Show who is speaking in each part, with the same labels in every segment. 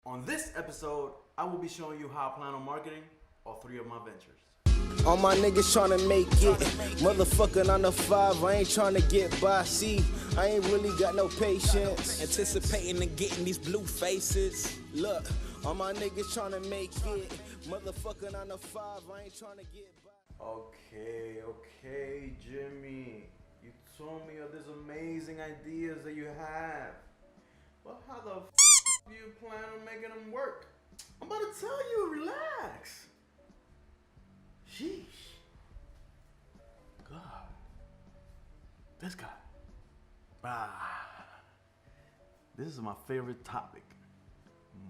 Speaker 1: On this episode, I will be showing you how I plan on marketing all three of my ventures.
Speaker 2: All my niggas tryna make it, motherfucking on the 5, I ain't tryna get by, see, I ain't really got no patience.
Speaker 3: Anticipating and getting these blue faces.
Speaker 2: Look, all my niggas tryna make it, motherfucking on the 5, I ain't tryna get by.
Speaker 1: Okay, Jimmy. You told me of these amazing ideas that you have. Well, how the do you plan on making them work? I'm about to tell you, relax. Sheesh. God. This guy. This is my favorite topic.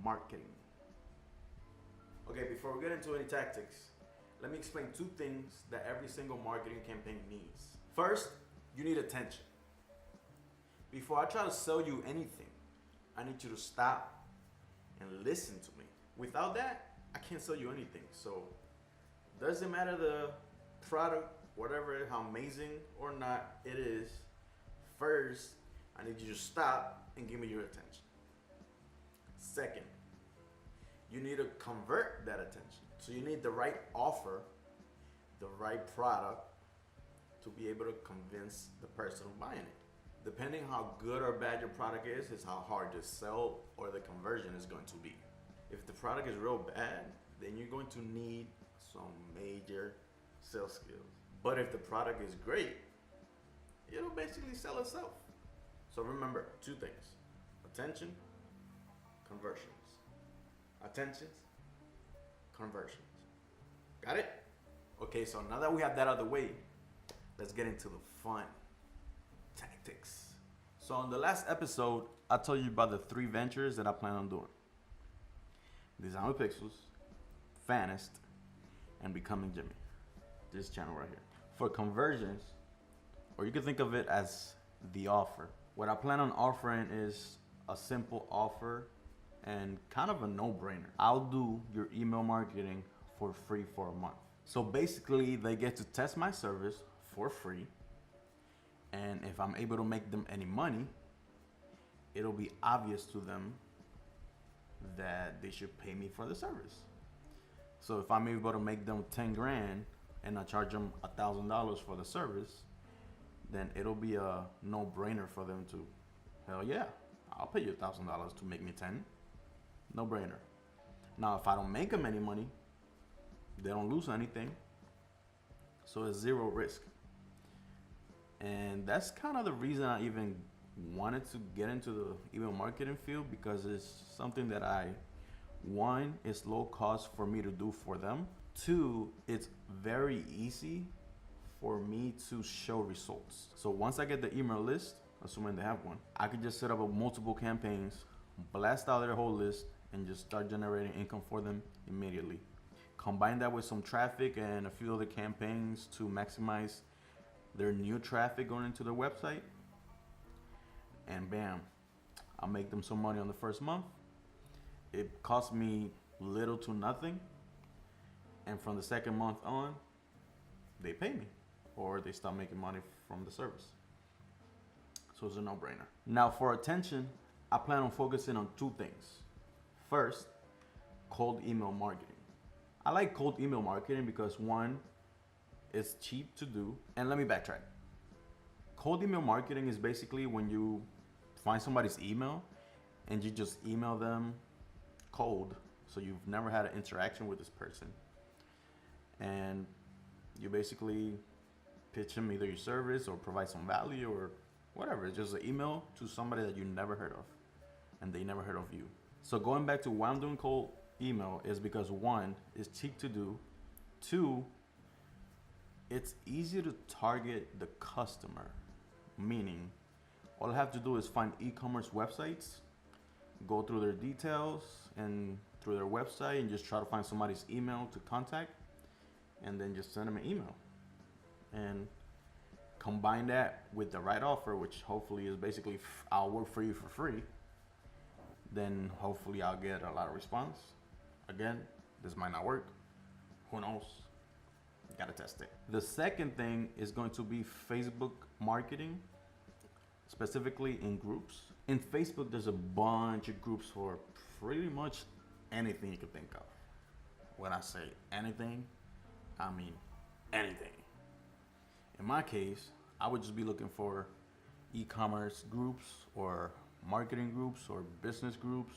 Speaker 1: Marketing. Okay, before we get into any tactics, let me explain two things that every single marketing campaign needs. First, you need attention. Before I try to sell you anything, I need you to stop and listen to me. Without that, I can't sell you anything. So, doesn't matter the product, whatever, how amazing or not it is, first, I need you to stop and give me your attention. Second, you need to convert that attention. So you need the right offer, the right product to be able to convince the person buying it. Depending how good or bad your product is how hard to sell or the conversion is going to be. If the product is real bad, then you're going to need some major sales skills. But if the product is great, it'll basically sell itself. So remember, two things: attention, conversions. Attentions, conversions. Got it? Okay, so now that we have that out of the way, let's get into the fun tactics. So on the last episode, I told you about the three ventures that I plan on doing: Design with Pixels, Fanist, and Becoming Jimmy. This channel right here. For conversions, or you can think of it as the offer. What I plan on offering is a simple offer and kind of a no-brainer. I'll do your email marketing for free for a month. So basically, they get to test my service for free. And if I'm able to make them any money, it'll be obvious to them that they should pay me for the service. So if I'm able to make them 10 grand and I charge them $1,000 for the service, then it'll be a no-brainer for them to, hell yeah, I'll pay you $1,000 to make me 10. No brainer. Now, if I don't make them any money, they don't lose anything. So it's zero risk. And that's kind of the reason I even wanted to get into the email marketing field, because it's something that one, it's low cost for me to do for them. Two, it's very easy for me to show results. So once I get the email list, assuming they have one, I could just set up multiple campaigns, blast out their whole list, and just start generating income for them immediately. Combine that with some traffic and a few other campaigns to maximize their new traffic going into their website, and bam, I'll make them some money on the first month. It costs me little to nothing, and from the second month on, they pay me, or they start making money from the service. So it's a no-brainer. Now for attention, I plan on focusing on two things. First, cold email marketing. I like cold email marketing because one, it's cheap to do. And let me backtrack. Cold email marketing is basically when you find somebody's email and you just email them cold. So you've never had an interaction with this person. And you basically pitch them either your service or provide some value or whatever. It's just an email to somebody that you never heard of and they never heard of you. So going back to why I'm doing cold email is because one, it's cheap to do. Two, it's easy to target the customer, meaning all I have to do is find e-commerce websites, go through their details and through their website and just try to find somebody's email to contact, and then just send them an email. And combine that with the right offer, which hopefully is basically I'll work for you for free, then hopefully I'll get a lot of response. Again, this might not work. Who knows? Gotta test it. The second thing is going to be Facebook marketing, specifically in groups. In Facebook, there's a bunch of groups for pretty much anything you can think of. When I say anything, I mean anything. In my case, I would just be looking for e-commerce groups or marketing groups or business groups,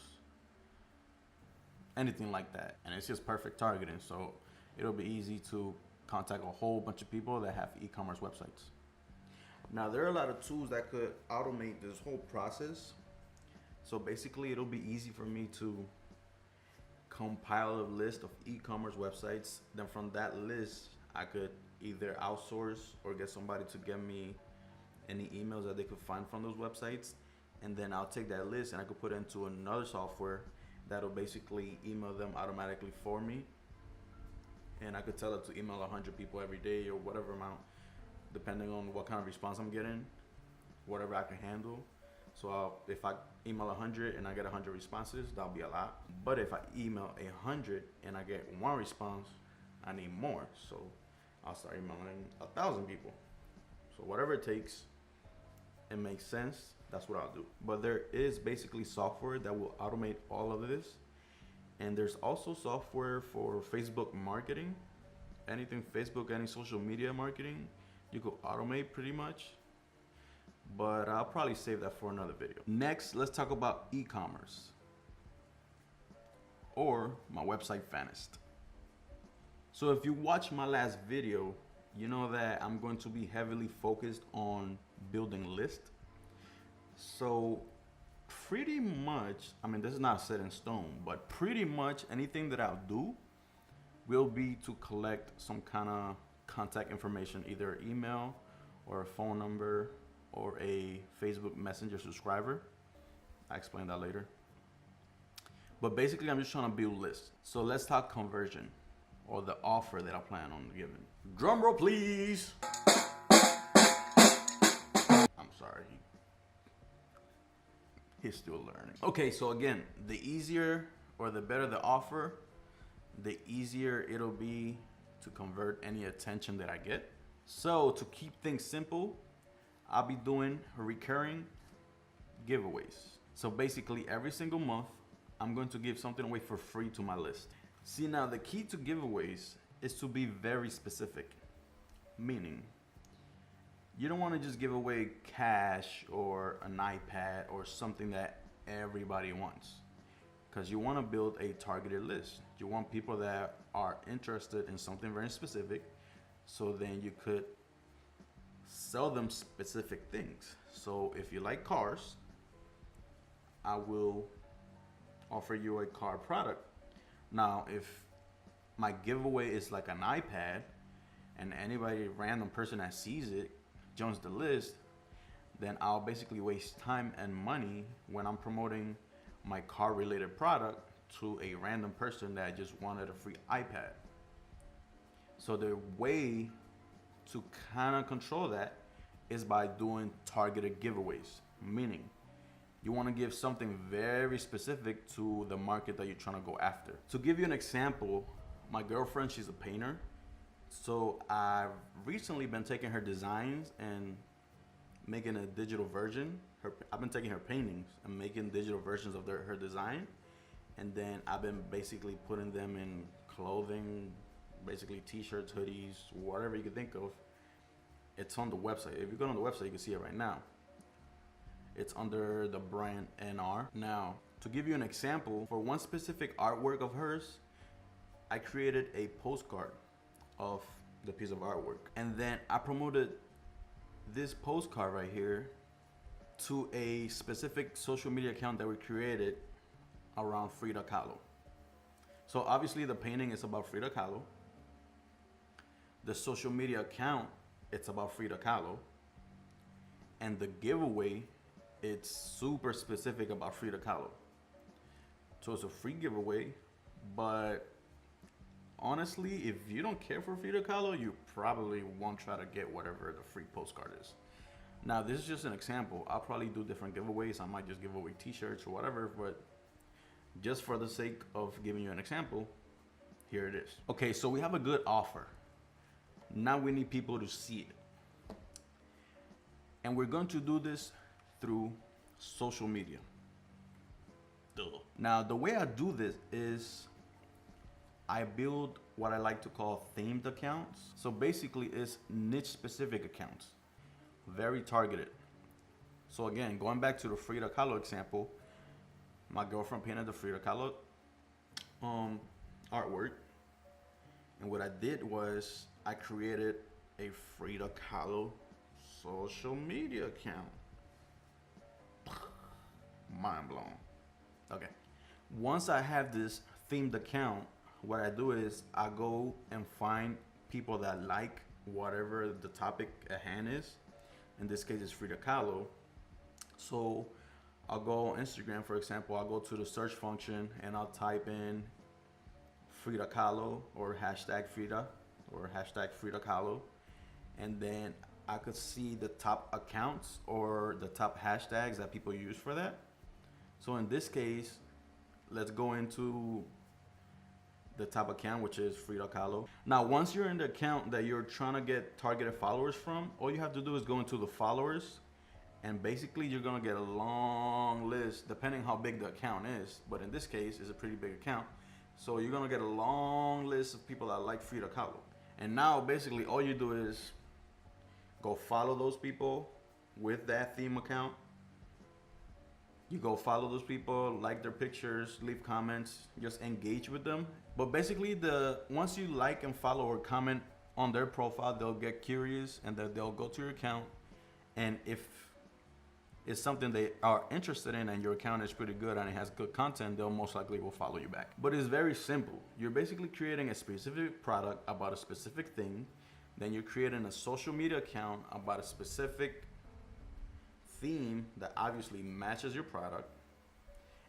Speaker 1: anything like that. And it's just perfect targeting, so it'll be easy to contact a whole bunch of people that have e-commerce websites. Now, there are a lot of tools that could automate this whole process. So basically, it'll be easy for me to compile a list of e-commerce websites. Then from that list, I could either outsource or get somebody to get me any emails that they could find from those websites. And then I'll take that list and I could put it into another software that'll basically email them automatically for me. And I could tell it to email 100 people every day or whatever amount, depending on what kind of response I'm getting, whatever I can handle. So if I email 100 and I get 100 responses, that'll be a lot. But if I email 100 and I get one response, I need more. So I'll start emailing 1,000 people. So whatever it takes, it makes sense, that's what I'll do. But there is basically software that will automate all of this. And there's also software for Facebook marketing. Anything Facebook, any social media marketing, you could automate pretty much. But I'll probably save that for another video. Next, let's talk about e-commerce, or my website Fanist. So if you watch my last video, you know that I'm going to be heavily focused on building lists. So pretty much, I mean, this is not set in stone, but pretty much anything that I'll do will be to collect some kind of contact information, either email or a phone number or a Facebook Messenger subscriber. I'll explain that later. But basically, I'm just trying to build lists. So let's talk conversion, or the offer that I plan on giving. Drum roll, please. I'm sorry. He's still learning. Okay, so again, the easier or the better the offer, the easier it'll be to convert any attention that I get. So to keep things simple, I'll be doing recurring giveaways. So basically every single month, I'm going to give something away for free to my list. See, now the key to giveaways is to be very specific. Meaning, you don't want to just give away cash or an iPad or something that everybody wants. Because you want to build a targeted list. You want people that are interested in something very specific, so then you could sell them specific things. So if you like cars, I will offer you a car product. Now, if my giveaway is like an iPad and anybody, random person that sees it, joins the list, then I'll basically waste time and money when I'm promoting my car related product to a random person that just wanted a free iPad. So the way to kind of control that is by doing targeted giveaways, meaning you want to give something very specific to the market that you're trying to go after. To give you an example, my girlfriend, she's a painter. So I've recently been taking her designs and making a digital version. I've been taking her paintings and making digital versions of her design. And then I've been basically putting them in clothing, basically t-shirts, hoodies, whatever you can think of. It's on the website. If you go on the website, you can see it right now. It's under the brand NR. Now, to give you an example, for one specific artwork of hers, I created a postcard of the piece of artwork. And then I promoted this postcard right here to a specific social media account that we created around Frida Kahlo. So obviously the painting is about Frida Kahlo. The social media account, it's about Frida Kahlo. And the giveaway, it's super specific about Frida Kahlo. So it's a free giveaway, but honestly, if you don't care for Frida Kahlo, you probably won't try to get whatever the free postcard is. Now, this is just an example. I'll probably do different giveaways. I might just give away t-shirts or whatever, but just for the sake of giving you an example, here it is. Okay, so we have a good offer. Now we need people to see it. And we're going to do this through social media. Duh. Now, the way I do this is I build what I like to call themed accounts. So basically, it's niche specific accounts, very targeted. So again, going back to the Frida Kahlo example, my girlfriend painted the Frida Kahlo artwork. And what I did was I created a Frida Kahlo social media account. Mind blown. Okay. Once I have this themed account, what I do is I go and find people that like whatever the topic at hand is. In this case, it's Frida Kahlo. So I'll go on Instagram, for example, I'll go to the search function and I'll type in Frida Kahlo or hashtag Frida or hashtag Frida Kahlo. And then I could see the top accounts or the top hashtags that people use for that. So in this case, let's go into the top account, which is Frida Kahlo. Now, once you're in the account that you're trying to get targeted followers from, all you have to do is go into the followers, and basically you're gonna get a long list, depending how big the account is. But in this case, it's a pretty big account. So you're gonna get a long list of people that like Frida Kahlo. And now basically all you do is go follow those people with that theme account. You go follow those people, like their pictures, leave comments, just engage with them. But basically, once you like and follow or comment on their profile, they'll get curious and then they'll go to your account. And if it's something they are interested in and your account is pretty good and it has good content, they'll most likely will follow you back. But it's very simple. You're basically creating a specific product about a specific thing. Then you're creating a social media account about a specific theme that obviously matches your product,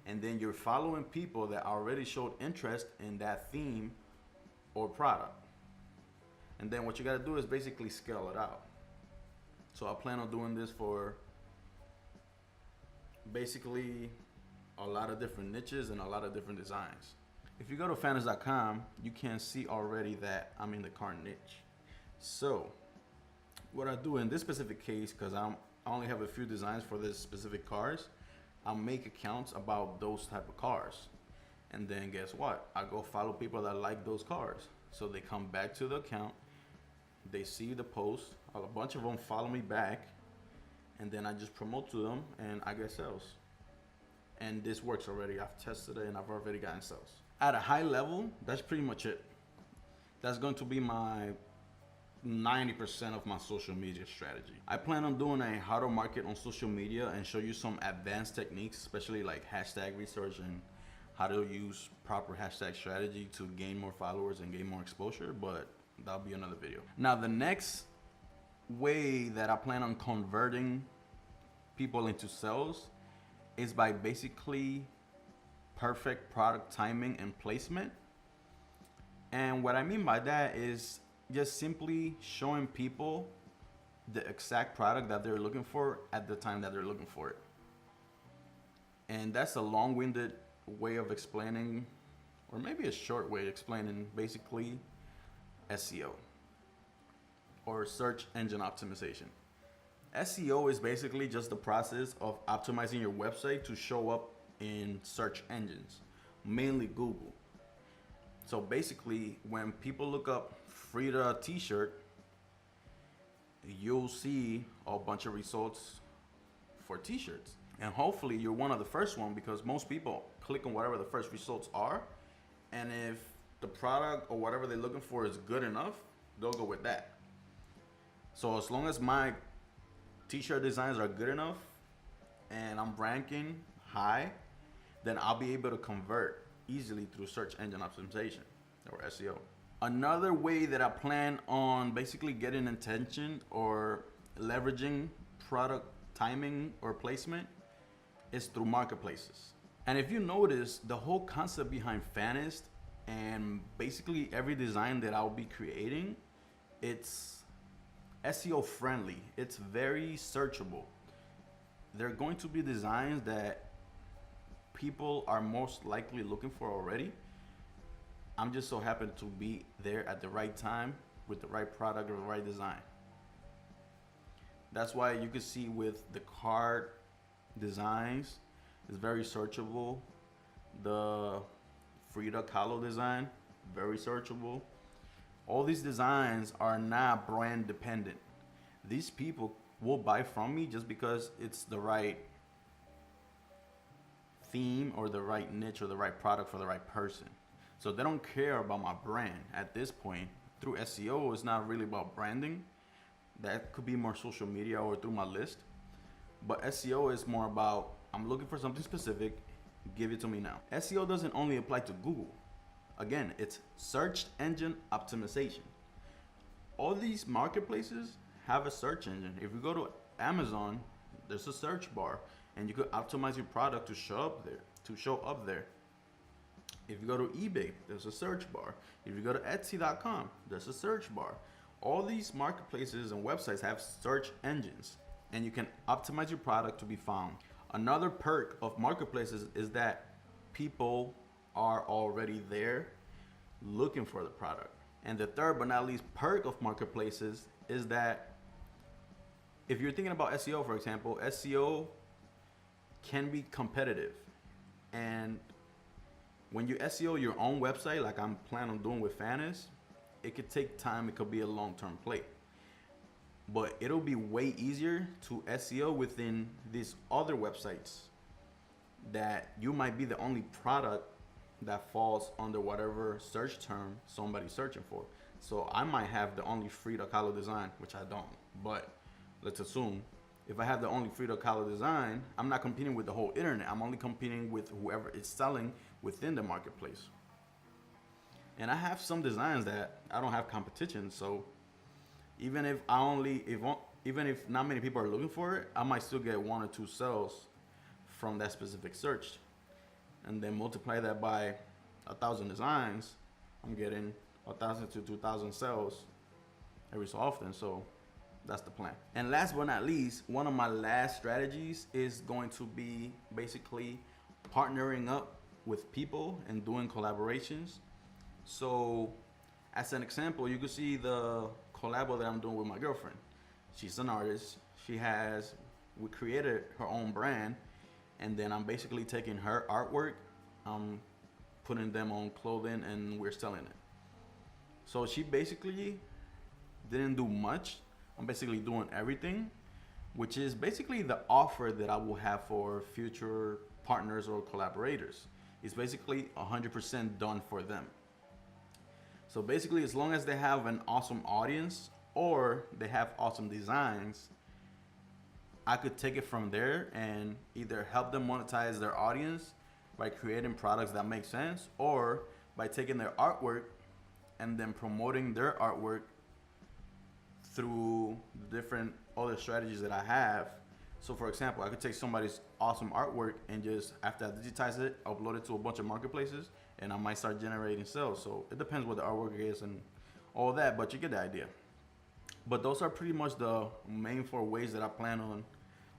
Speaker 1: and then you're following people that already showed interest in that theme or product. And then what you got to do is basically scale it out. So I plan on doing this for basically a lot of different niches and a lot of different designs. If you go to fantas.com, you can see already that I'm in the car niche. So what I do in this specific case, because I only have a few designs for this specific cars, I'll make accounts about those type of cars. And then guess what? I go follow people that like those cars. So they come back to the account, they see the post, a bunch of them follow me back, and then I just promote to them and I get sales. And this works already. I've tested it and I've already gotten sales. At a high level, that's pretty much it. That's going to be my 90% of my social media strategy. I plan on doing a how to market on social media and show you some advanced techniques, especially like hashtag research and how to use proper hashtag strategy to gain more followers and gain more exposure, but that'll be another video. Now, the next way that I plan on converting people into sales is by basically perfect product timing and placement. And what I mean by that is just simply showing people the exact product that they're looking for at the time that they're looking for it. And that's a long-winded way of explaining, or maybe a short way of explaining, basically SEO or search engine optimization. SEO is basically just the process of optimizing your website to show up in search engines, mainly Google. So basically, when people look up Frida t-shirt, you'll see a bunch of results for t-shirts. And hopefully you're one of the first one, because most people click on whatever the first results are. And if the product or whatever they're looking for is good enough, they'll go with that. So as long as my t-shirt designs are good enough and I'm ranking high, then I'll be able to convert easily through search engine optimization or SEO. Another way that I plan on basically getting attention or leveraging product timing or placement is through marketplaces. And if you notice, the whole concept behind Fanist and basically every design that I'll be creating, it's SEO friendly. It's very searchable. There are going to be designs that people are most likely looking for already. I'm just so happen to be there at the right time with the right product or the right design. That's why you can see with the card designs, it's very searchable. The Frida Kahlo design, very searchable. All these designs are not brand dependent. These people will buy from me just because it's the right theme or the right niche or the right product for the right person. So they don't care about my brand at this point. Through SEO, it's not really about branding. That could be more social media or through my list. But SEO is more about, I'm looking for something specific, give it to me now. SEO doesn't only apply to Google. Again, it's search engine optimization. All these marketplaces have a search engine. If you go to Amazon, there's a search bar, and you could optimize your product to show up there. If you go to eBay, there's a search bar. If you go to Etsy.com, there's a search bar. All these marketplaces and websites have search engines, and you can optimize your product to be found. Another perk of marketplaces is that people are already there looking for the product. And the third but not least perk of marketplaces is that if you're thinking about SEO, for example, SEO can be competitive. And when you SEO your own website, like I'm planning on doing with Fanis, it could take time. It could be a long-term play. But it'll be way easier to SEO within these other websites that you might be the only product that falls under whatever search term somebody's searching for. So I might have the only Frida Kahlo design, which I don't. But let's assume if I have the only Frida Kahlo design, I'm not competing with the whole internet. I'm only competing with whoever is selling within the marketplace. And I have some designs that I don't have competition. So even if even if not many people are looking for it, I might still get 1 or 2 sales from that specific search. And then multiply that by 1,000 designs, I'm getting 1,000 to 2,000 sales every so often. So that's the plan. And last but not least, one of my last strategies is going to be basically partnering up with people and doing collaborations. So as an example, you can see the collab that I'm doing with my girlfriend. She's an artist. We created her own brand, and then I'm basically taking her artwork, putting them on clothing, and we're selling it. So she basically didn't do much. I'm basically doing everything, which is basically the offer that I will have for future partners or collaborators. It's basically 100% done for them. So basically, as long as they have an awesome audience or they have awesome designs, I could take it from there and either help them monetize their audience by creating products that make sense, or by taking their artwork and then promoting their artwork through different other strategies that I have. So for example, I could take somebody's awesome artwork and just, after I digitize it, upload it to a bunch of marketplaces, and I might start generating sales. So it depends what the artwork is and all that, but you get the idea. But those are pretty much the main 4 ways that I plan on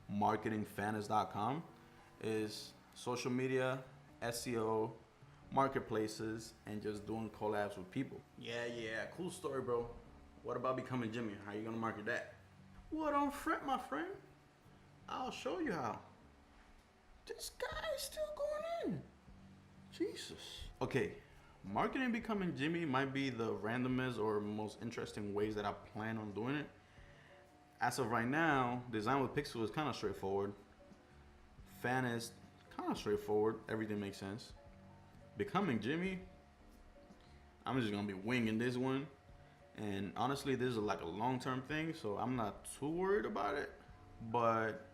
Speaker 1: marketing Fanis.com: is social media, SEO, marketplaces, and just doing collabs with people. Yeah, cool story, bro. What about Becoming Jimmy? How you gonna market that? Well, don't fret, my friend. I'll show you how. This guy's still going in. Jesus. Okay, marketing Becoming Jimmy might be the randomest or most interesting ways that I plan on doing it. As of right now, design with Pixel is kind of straightforward. Fan is kind of straightforward. Everything makes sense. Becoming Jimmy, I'm just gonna be winging this one. And honestly, this is like a long-term thing, so I'm not too worried about it. But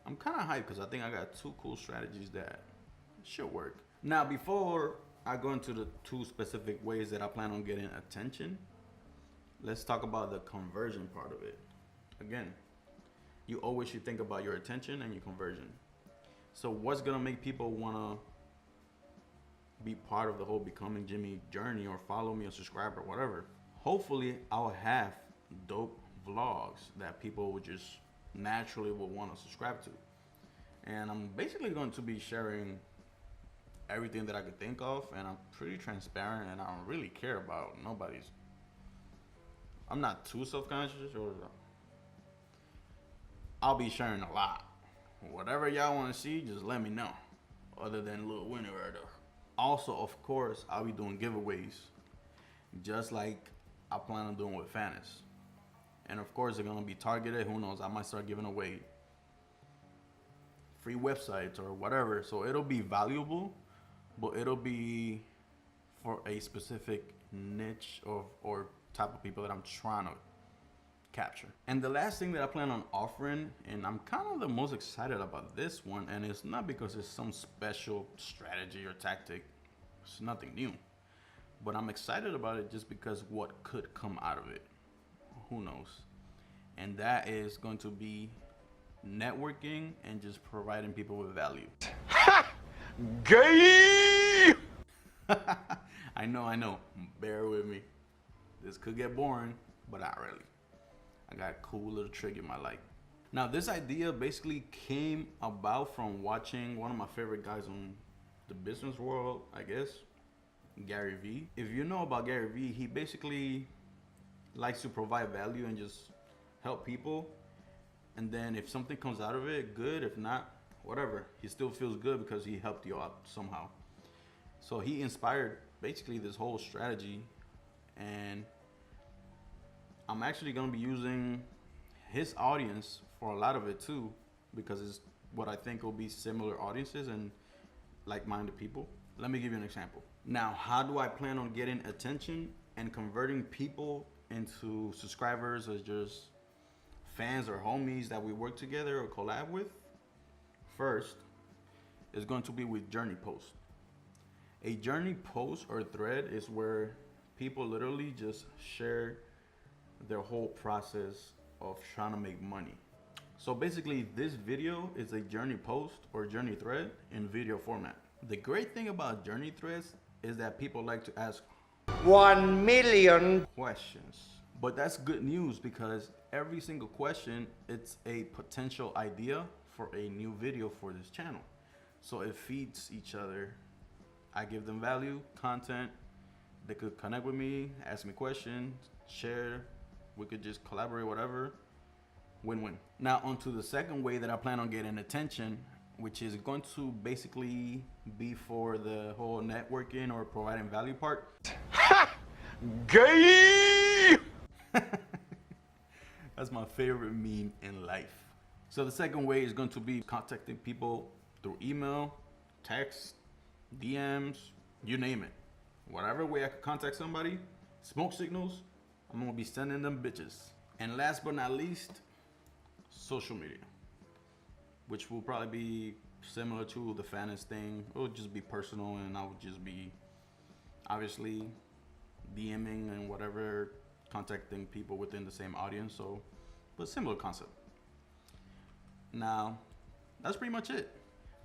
Speaker 1: I'm kind of hyped because I think I got 2 cool strategies that should work. Now, before I go into the 2 specific ways that I plan on getting attention, let's talk about the conversion part of it. Again, you always should think about your attention and your conversion. So what's gonna make people wanna be part of the whole Becoming Jimmy journey, or follow me or subscribe or whatever? Hopefully I'll have dope vlogs that people would just naturally will want to subscribe to. And I'm basically going to be sharing everything that I could think of, and I'm pretty transparent, and I don't really care about nobody's. I'm not too self-conscious, or I'll be sharing a lot. Whatever y'all want to see, just let me know. other than Lil Winner right there. Also, of course, I'll be doing giveaways, just like I plan on doing with Fannis. And of course, they're gonna be targeted. Who knows? I might start giving away free websites or whatever. So it'll be valuable, but it'll be for a specific niche or type of people that I'm trying to capture. And the last thing that I plan on offering, and I'm kind of the most excited about this one, and it's not because it's some special strategy or tactic. It's nothing new, but I'm excited about it just because what could come out of it. Who knows? And that is going to be networking and just providing people with value.
Speaker 2: Gay!
Speaker 1: I know. Bear with me. This could get boring, but not really. I got a cool little trick in my life. Now, this idea basically came about from watching one of my favorite guys on the business world, I guess, Gary Vee. If you know about Gary Vee, he basically likes to provide value and just help people. And then if something comes out of it, good. If not, whatever. He still feels good because he helped you out somehow. So he inspired basically this whole strategy, and I'm actually going to be using his audience for a lot of it too, because it's what I think will be similar audiences and like-minded people. Let me give you an example. Now, how do I plan on getting attention and converting people into subscribers or just fans or homies that we work together or collab with? First, is going to be with journey posts. A journey post or thread is where people literally just share their whole process of trying to make money. So basically, this video is a journey post or journey thread in video format. The great thing about journey threads is that people like to ask
Speaker 2: 1 million
Speaker 1: questions. But that's good news because every single question, it's a potential idea for a new video for this channel. So it feeds each other. I give them value, content. They could connect with me, ask me questions, share. We could just collaborate, whatever. Win-win. Now, onto the second way that I plan on getting attention, which is going to basically be for the whole networking or providing value part.
Speaker 2: Gay!
Speaker 1: That's my favorite meme in life. So the second way is going to be contacting people through email, text, DMs, you name it. Whatever way I could contact somebody, smoke signals, I'm gonna be sending them bitches. And last but not least, social media, which will probably be similar to the Fannis thing. It would just be personal, and I would just be obviously DMing and whatever, contacting people within the same audience. So, but similar concept. Now, that's pretty much it.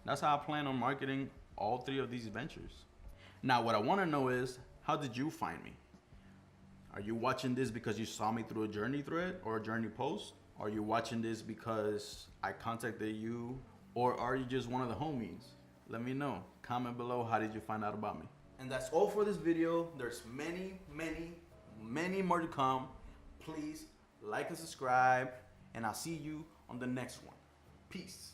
Speaker 1: That's how I plan on marketing all three of these ventures. Now, what I want to know is, how did you find me? Are you watching this because you saw me through a journey thread or a journey post? Are you watching this because I contacted you? Or are you just one of the homies? Let me know. Comment below, how did you find out about me? And that's all for this video. There's many more to come. Please like and subscribe, and I'll see you on the next one. Peace.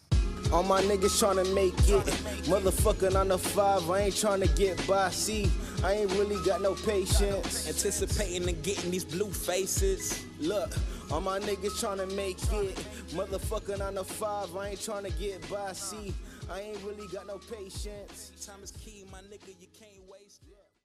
Speaker 2: All my niggas tryna make it. Motherfucking on the 5, I ain't tryna get by. See, I ain't really got no patience.
Speaker 3: Anticipating and getting these blue faces.
Speaker 2: Look, all my niggas tryna make it. Motherfucking on the 5, I ain't tryna get by. See, I ain't really got no patience.
Speaker 3: Time is key, my nigga, you can't